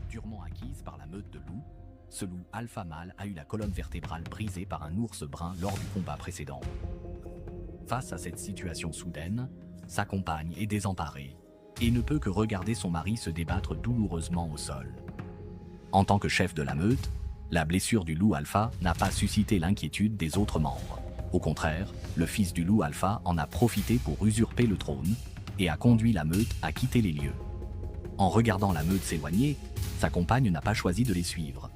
durement acquise par la meute de loups, ce loup alpha mâle a eu la colonne vertébrale brisée par un ours brun lors du combat précédent. Face à cette situation soudaine, sa compagne est désemparée et ne peut que regarder son mari se débattre douloureusement au sol. En tant que chef de la meute, la blessure du loup alpha n'a pas suscité l'inquiétude des autres membres. Au contraire, le fils du loup alpha en a profité pour usurper le trône et a conduit la meute à quitter les lieux. En regardant la meute s'éloigner, sa compagne n'a pas choisi de les suivre.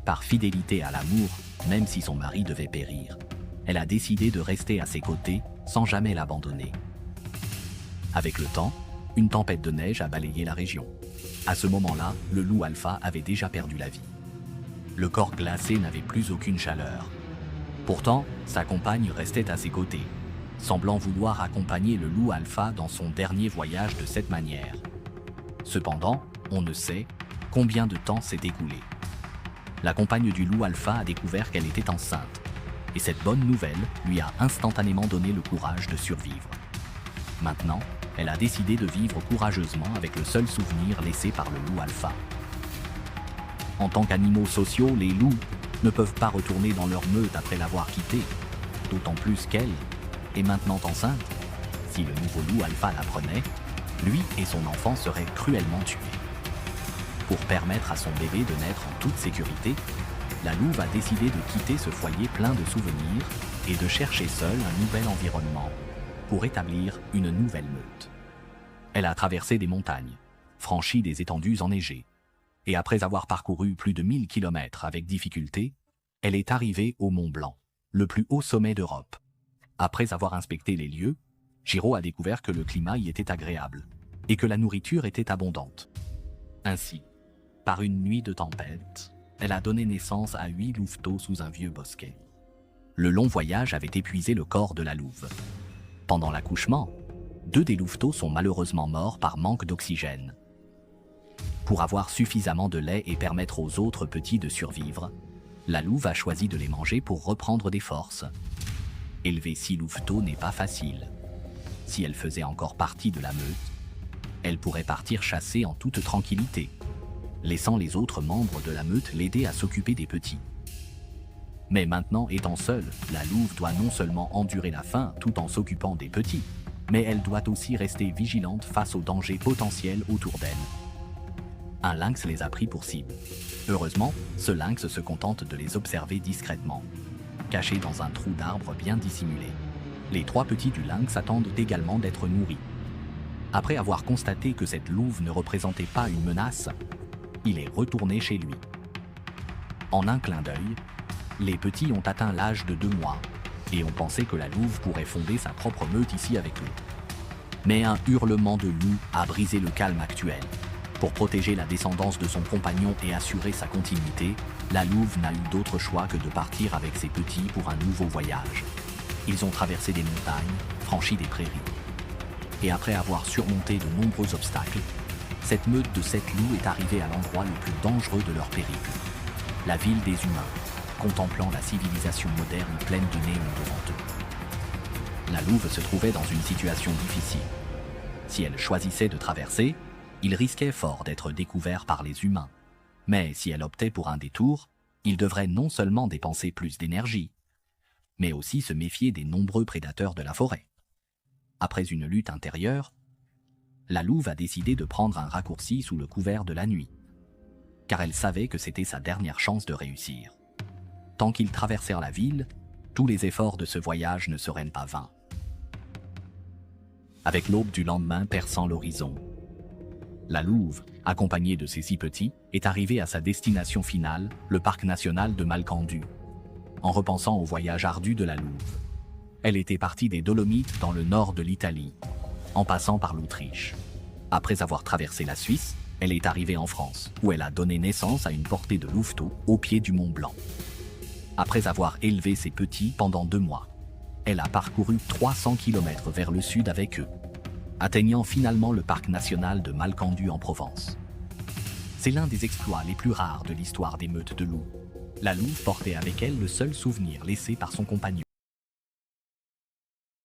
Par fidélité à l'amour, même si son mari devait périr, elle a décidé de rester à ses côtés sans jamais l'abandonner. Avec le temps, une tempête de neige a balayé la région. À ce moment-là, le loup alpha avait déjà perdu la vie. Le corps glacé n'avait plus aucune chaleur. Pourtant, sa compagne restait à ses côtés, semblant vouloir accompagner le loup alpha dans son dernier voyage de cette manière. Cependant, on ne sait combien de temps s'est écoulé. La compagne du loup alpha a découvert qu'elle était enceinte, et cette bonne nouvelle lui a instantanément donné le courage de survivre. Maintenant, elle a décidé de vivre courageusement avec le seul souvenir laissé par le loup alpha. En tant qu'animaux sociaux, les loups ne peuvent pas retourner dans leur meute après l'avoir quittée, d'autant plus qu'elle est maintenant enceinte. Si le nouveau loup alpha l'apprenait, lui et son enfant seraient cruellement tués. Pour permettre à son bébé de naître en toute sécurité, la louve a décidé de quitter ce foyer plein de souvenirs et de chercher seule un nouvel environnement pour établir une nouvelle meute. Elle a traversé des montagnes, franchi des étendues enneigées, et après avoir parcouru plus de 1000 km avec difficulté, elle est arrivée au Mont Blanc, le plus haut sommet d'Europe. Après avoir inspecté les lieux, Giro a découvert que le climat y était agréable et que la nourriture était abondante. Ainsi, par une nuit de tempête, elle a donné naissance à 8 louveteaux sous un vieux bosquet. Le long voyage avait épuisé le corps de la louve. Pendant l'accouchement, 2 des louveteaux sont malheureusement morts par manque d'oxygène. Pour avoir suffisamment de lait et permettre aux autres petits de survivre, la louve a choisi de les manger pour reprendre des forces. Élever 6 louveteaux n'est pas facile. Si elle faisait encore partie de la meute, elle pourrait partir chasser en toute tranquillité, laissant les autres membres de la meute l'aider à s'occuper des petits. Mais maintenant, étant seule, la louve doit non seulement endurer la faim tout en s'occupant des petits, mais elle doit aussi rester vigilante face aux dangers potentiels autour d'elle. Un lynx les a pris pour cible. Heureusement, ce lynx se contente de les observer discrètement, cachés dans un trou d'arbre bien dissimulé. Les 3 petits du lynx attendent également d'être nourris. Après avoir constaté que cette louve ne représentait pas une menace, il est retourné chez lui. En un clin d'œil, les petits ont atteint l'âge de 2 mois et ont pensé que la louve pourrait fonder sa propre meute ici avec eux. Mais un hurlement de loup a brisé le calme actuel. Pour protéger la descendance de son compagnon et assurer sa continuité, la louve n'a eu d'autre choix que de partir avec ses petits pour un nouveau voyage. Ils ont traversé des montagnes, franchi des prairies. Et après avoir surmonté de nombreux obstacles, cette meute de 7 loups est arrivée à l'endroit le plus dangereux de leur périple, la ville des humains, contemplant la civilisation moderne pleine de néons devant eux. La louve se trouvait dans une situation difficile. Si elle choisissait de traverser, il risquait fort d'être découvert par les humains. Mais si elle optait pour un détour, il devrait non seulement dépenser plus d'énergie, mais aussi se méfier des nombreux prédateurs de la forêt. Après une lutte intérieure, la louve a décidé de prendre un raccourci sous le couvert de la nuit, car elle savait que c'était sa dernière chance de réussir. Tant qu'ils traversèrent la ville, tous les efforts de ce voyage ne seraient pas vains. Avec l'aube du lendemain perçant l'horizon, la louve, accompagnée de ses 6 petits, est arrivée à sa destination finale, le parc national de Malcandù. En repensant au voyage ardu de la louve, elle était partie des Dolomites dans le nord de l'Italie, en passant par l'Autriche. Après avoir traversé la Suisse, elle est arrivée en France, où elle a donné naissance à une portée de louveteaux au pied du Mont Blanc. Après avoir élevé ses petits pendant 2 mois, elle a parcouru 300 km vers le sud avec eux, atteignant finalement le parc national de Malcandù en Provence. C'est l'un des exploits les plus rares de l'histoire des meutes de loups. La louve portait avec elle le seul souvenir laissé par son compagnon.